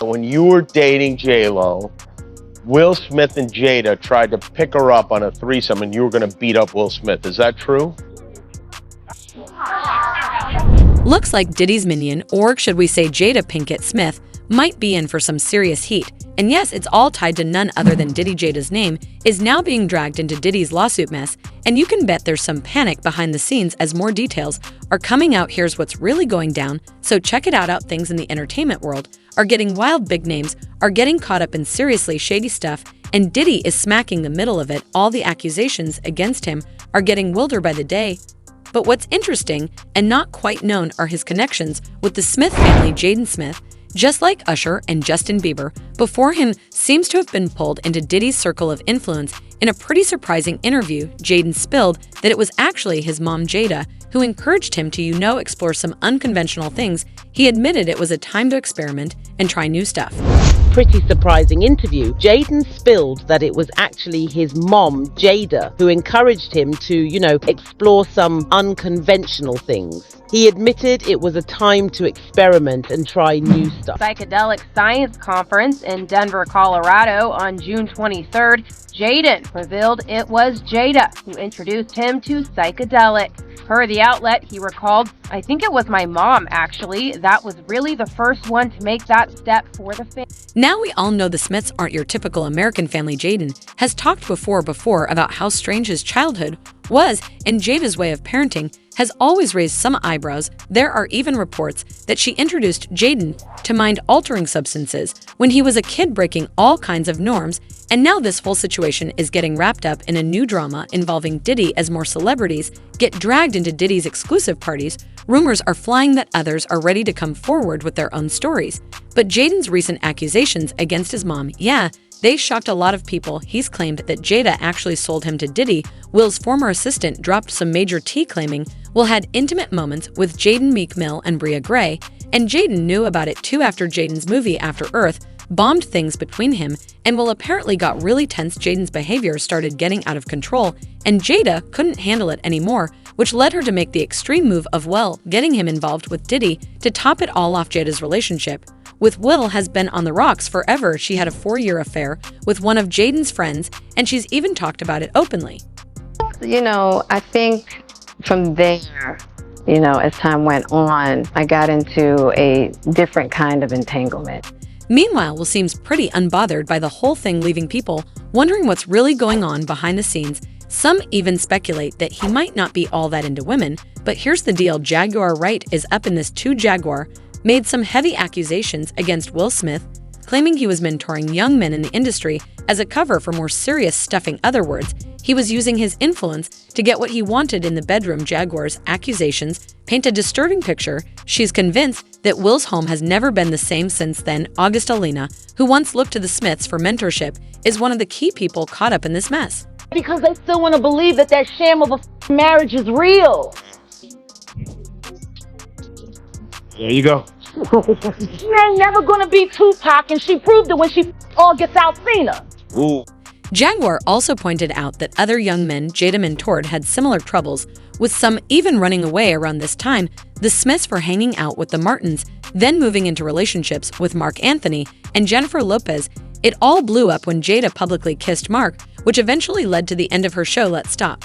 When you were dating J-Lo, Will Smith and Jada tried to pick her up on a threesome and you were going to beat up Will Smith. Is that true? Looks like Diddy's minion, or should we say Jada Pinkett Smith, might be in for some serious heat. And yes, it's all tied to none other than Diddy. Jada's name is now being dragged into Diddy's lawsuit mess, and you can bet there's some panic behind the scenes as more details are coming out. Here's what's really going down, so check it out. Things in the entertainment world are getting wild. Big names are getting caught up in seriously shady stuff, and Diddy is smacking the middle of it. All the accusations against him are getting wilder by the day. But what's interesting and not quite known are his connections with the Smith family. Jada Smith, just like Usher and Justin Bieber before him, seems to have been pulled into Diddy's circle of influence. In a pretty surprising interview, Jaden spilled that it was actually his mom Jada who encouraged him to, explore some unconventional things. He admitted it was a time to experiment and try new stuff. Pretty surprising interview. Jaden spilled that it was actually his mom, Jada, who encouraged him to, explore some unconventional things. He admitted it was a time to experiment and try new stuff. Psychedelic Science Conference in Denver, Colorado on June 23rd, Jaden revealed it was Jada who introduced him to psychedelic. Per the outlet, he recalled, "I think it was my mom, actually. That was really the first one to make that step for the family." Now we all know the Smiths aren't your typical American family. Jaden has talked before about how strange his childhood was, and Jada's way of parenting has always raised some eyebrows. There are even reports that she introduced Jaden to mind-altering substances when he was a kid, breaking all kinds of norms. And now this whole situation is getting wrapped up in a new drama involving Diddy as more celebrities get dragged into Diddy's exclusive parties. Rumors are flying that others are ready to come forward with their own stories. But Jaden's recent accusations against his mom, they shocked a lot of people. He's claimed that Jada actually sold him to Diddy. Will's former assistant dropped some major tea, claiming Will had intimate moments with Jaden, Meek Mill, and Bria Gray, and Jaden knew about it too. After Jaden's movie After Earth bombed, things between him and Will apparently got really tense. Jaden's behavior started getting out of control, and Jada couldn't handle it anymore, which led her to make the extreme move of, getting him involved with Diddy. To top it all off, Jada's relationship with Will has been on the rocks forever. She had a 4-year affair with one of Jaden's friends, and she's even talked about it openly. I think from there, as time went on, I got into a different kind of entanglement. Meanwhile, Will seems pretty unbothered by the whole thing, leaving people wondering what's really going on behind the scenes. Some even speculate that he might not be all that into women, but here's the deal. Jaguar Wright is up in this too. Jaguar made some heavy accusations against Will Smith, claiming he was mentoring young men in the industry as a cover for more serious stuff. In other words, he was using his influence to get what he wanted in the bedroom. Jaguar's accusations paint a disturbing picture. She's convinced that Will's home has never been the same since then. Augustalina, who once looked to the Smiths for mentorship, is one of the key people caught up in this mess. Because they still want to believe that sham of a marriage is real. There you go. She ain't never gonna be Tupac, and she proved it when she all gets out Cena. Ooh. Jaguar also pointed out that other young men Jada mentored had similar troubles, with some even running away around this time. The Smiths were hanging out with the Martins, then moving into relationships with Mark Anthony and Jennifer Lopez. It all blew up when Jada publicly kissed Mark, which eventually led to the end of her show, Let's Stop.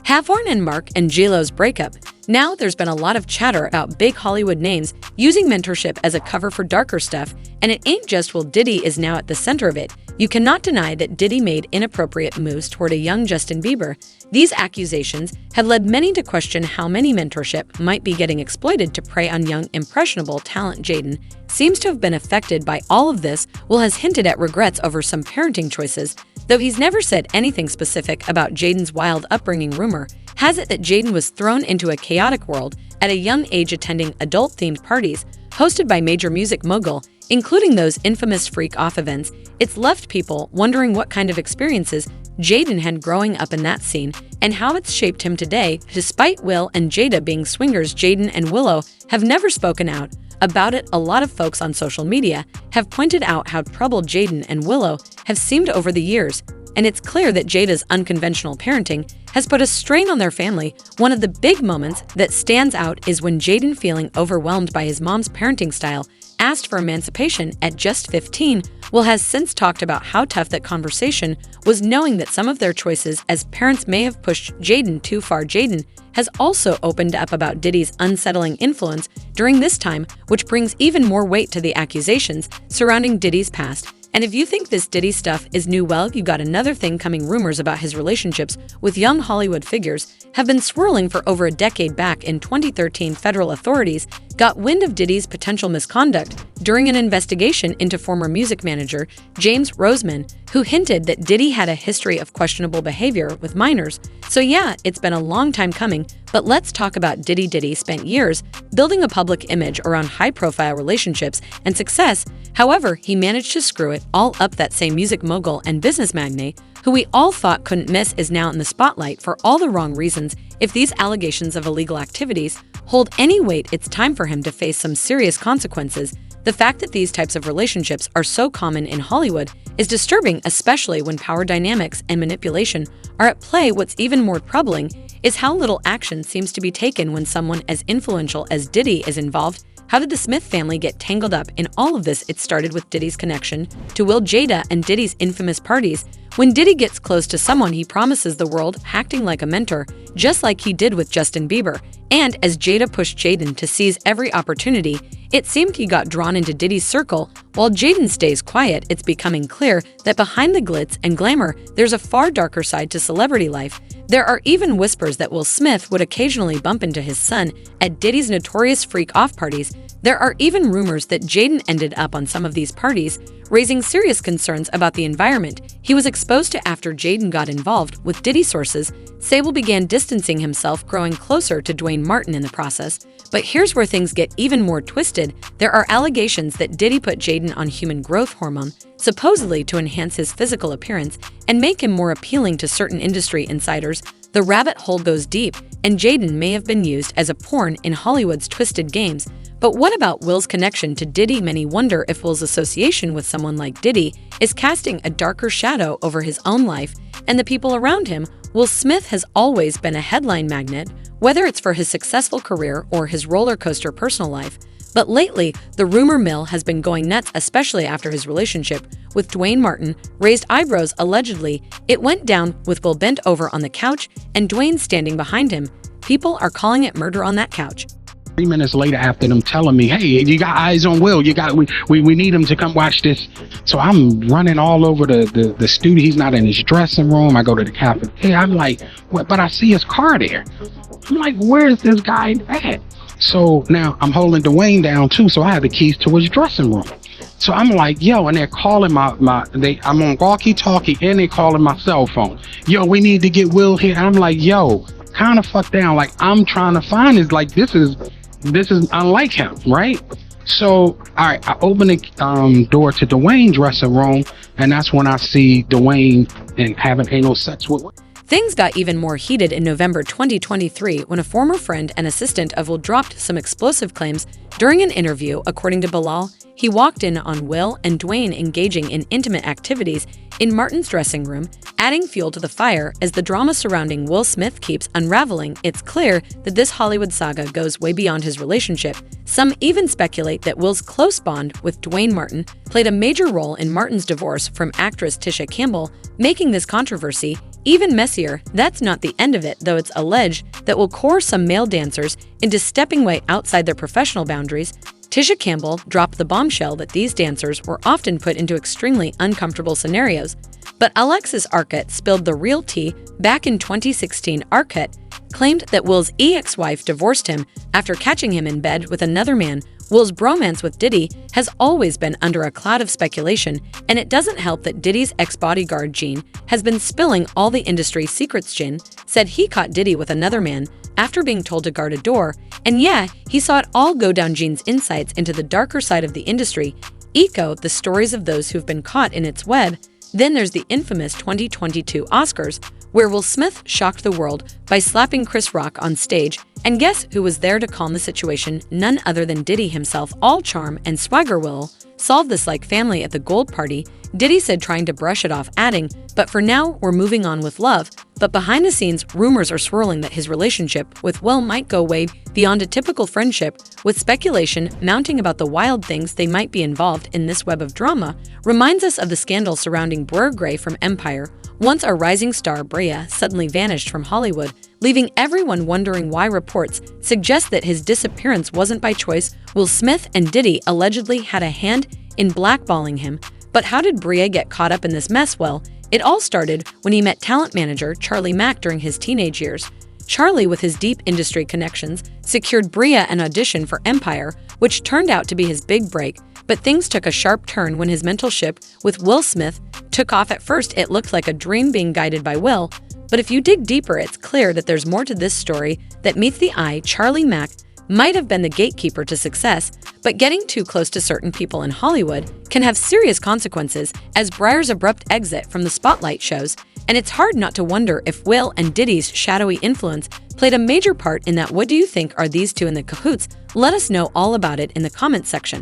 Havorn and Mark and J-Lo's breakup. Now there's been a lot of chatter about big Hollywood names using mentorship as a cover for darker stuff, and it ain't just Will. Diddy is now at the center of it. You cannot deny that Diddy made inappropriate moves toward a young Justin Bieber. These accusations have led many to question how many mentorship might be getting exploited to prey on young, impressionable talent. Jaden seems to have been affected by all of this. Will has hinted at regrets over some parenting choices, though he's never said anything specific about Jaden's wild upbringing. Rumor has it that Jaden was thrown into a chaotic world at a young age, attending adult-themed parties hosted by major music mogul, including those infamous freak-off events. It's left people wondering what kind of experiences Jaden had growing up in that scene and how it's shaped him today. Despite Will and Jada being swingers, Jaden and Willow have never spoken out about it. A lot of folks on social media have pointed out how troubled Jaden and Willow have seemed over the years. and it's clear that Jada's unconventional parenting has put a strain on their family. One of the big moments that stands out is when Jaden, feeling overwhelmed by his mom's parenting style, asked for emancipation at just 15. Will has since talked about how tough that conversation was, knowing that some of their choices as parents may have pushed Jaden too far. Jaden has also opened up about Diddy's unsettling influence during this time, which brings even more weight to the accusations surrounding Diddy's past. And if you think this Diddy stuff is new, well, you got another thing coming. Rumors about his relationships with young Hollywood figures have been swirling for over a decade. Back in 2013, federal authorities got wind of Diddy's potential misconduct during an investigation into former music manager James Roseman, who hinted that Diddy had a history of questionable behavior with minors. So yeah, it's been a long time coming, but let's talk about Diddy. Diddy spent years building a public image around high-profile relationships and success. However, he managed to screw it all up. That same music mogul and business magnate, who we all thought couldn't miss, is now in the spotlight for all the wrong reasons. If these allegations of illegal activities hold any weight, it's time for him to face some serious consequences. The fact that these types of relationships are so common in Hollywood is disturbing, especially when power dynamics and manipulation are at play. What's even more troubling is how little action seems to be taken when someone as influential as Diddy is involved. How did the Smith family get tangled up in all of this? It started with Diddy's connection to Will, Jada, and Diddy's infamous parties. When Diddy gets close to someone, he promises the world, acting like a mentor, just like he did with Justin Bieber. And as Jada pushed Jaden to seize every opportunity, it seemed he got drawn into Diddy's circle. While Jaden stays quiet, it's becoming clear that behind the glitz and glamour, there's a far darker side to celebrity life. There are even whispers that Will Smith would occasionally bump into his son at Diddy's notorious freak-off parties. There are even rumors that Jaden ended up on some of these parties, raising serious concerns about the environment he was exposed to. After Jaden got involved with Diddy, sources say Will began distancing himself, growing closer to Dwayne Martin in the process. But here's where things get even more twisted. There are allegations that Diddy put Jaden on human growth hormone, supposedly to enhance his physical appearance and make him more appealing to certain industry insiders. The rabbit hole goes deep, and Jaden may have been used as a pawn in Hollywood's twisted games. But what about Will's connection to Diddy? Many wonder if Will's association with someone like Diddy is casting a darker shadow over his own life and the people around him. Will Smith has always been a headline magnet, whether it's for his successful career or his roller coaster personal life. But lately, the rumor mill has been going nuts, especially after his relationship with Dwayne Martin raised eyebrows. Allegedly, it went down with Will bent over on the couch and Dwayne standing behind him. People are calling it murder on that couch. 3 minutes later, after them telling me, hey, you got eyes on Will, we need him to come watch this. So I'm running all over the studio. He's not in his dressing room. I go to the cafeteria. I'm like, what? But I see his car there. I'm like, where's this guy at? So now I'm holding Dwayne down too, so I have the keys to his dressing room. So I'm like, yo, and they're calling I'm on walkie-talkie and they're calling my cell phone. Yo, we need to get Will here. And I'm like, yo, kind of fuck down. Like, I'm trying to find this. Like, this is unlike him, right? So, all right, I open the door to Dwayne's dressing room, and that's when I see Dwayne and having anal sex with. Things got even more heated in November 2023 when a former friend and assistant of Will dropped some explosive claims during an interview. According to Bilal, he walked in on Will and Dwayne engaging in intimate activities in Martin's dressing room, adding fuel to the fire as the drama surrounding Will Smith keeps unraveling. It's clear that this Hollywood saga goes way beyond his relationship. Some even speculate that Will's close bond with Dwayne Martin played a major role in Martin's divorce from actress Tisha Campbell, making this controversy even messier. That's not the end of it, though. It's alleged that Will coerce some male dancers into stepping way outside their professional boundaries. Tisha Campbell dropped the bombshell that these dancers were often put into extremely uncomfortable scenarios. But Alexis Arquette spilled the real tea. Back in 2016, Arquette claimed that Will's ex-wife divorced him after catching him in bed with another man. Will's bromance with Diddy has always been under a cloud of speculation, and it doesn't help that Diddy's ex-bodyguard Gene has been spilling all the industry secrets. Gene said he caught Diddy with another man after being told to guard a door, and yeah, he saw it all go down. Gene's insights into the darker side of the industry echo the stories of those who've been caught in its web. Then there's the infamous 2022 Oscars, where Will Smith shocked the world by slapping Chris Rock on stage. And guess who was there to calm the situation? None other than Diddy himself. All charm and swagger. Will solved this like family at the gold party, Diddy said, trying to brush it off, adding, "But for now, we're moving on with love." But behind the scenes, rumors are swirling that his relationship with Will might go way beyond a typical friendship, with speculation mounting about the wild things they might be involved in. This web of drama reminds us of the scandal surrounding Brer Gray from Empire. Once a rising star, Brea suddenly vanished from Hollywood, leaving everyone wondering why. Reports suggest that his disappearance wasn't by choice. Will Smith and Diddy allegedly had a hand in blackballing him. But how did Brea get caught up in this mess? Well, it all started when he met talent manager Charlie Mack during his teenage years. Charlie, with his deep industry connections, secured Brea an audition for Empire, which turned out to be his big break. But things took a sharp turn when his mentorship with Will Smith took off. At first, it looked like a dream being guided by Will, but if you dig deeper, it's clear that there's more to this story that meets the eye. Charlie Mack might have been the gatekeeper to success, but getting too close to certain people in Hollywood can have serious consequences, as Breyer's abrupt exit from the spotlight shows. And it's hard not to wonder if Will and Diddy's shadowy influence played a major part in that. What do you think? Are these two in the cahoots? Let us know all about it in the comments section.